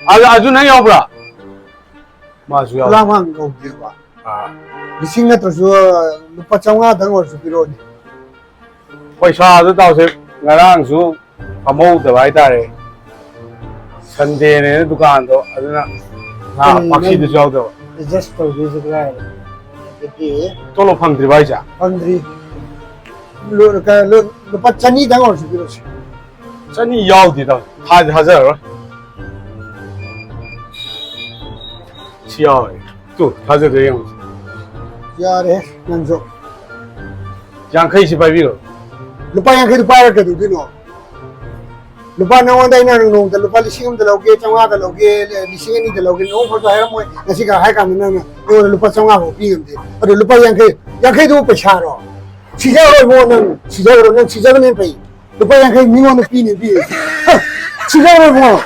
아주 나 야브라 마수 야 라만 거기와 아 리싱가 또서 루파 정화 등을 비로니 पैसा도 तावसे ngaraangsu amouda haitare Sunday ne dukaan do aduna na paksi du jawdo just to visit right the tolo phangdri baija Andri 루파 찬이 등을 비로시 chani yaudi da hajar chiao tu hajar de yang 야래 난조 yang kai si bai bi lo 루파 yang 그 파야 그 두디노 루파 나온다 이나는 농다 루파 리싱음 들어오게 정화가 오게 리싱이 들어오게 농 포도 해라 뭐 나시가 하가는 요 루파 정화고 비는데 어디 루파 yang 도 배차로 지자로 지자로는 배 루파 yang 미모는 비는 비 지자로 뭐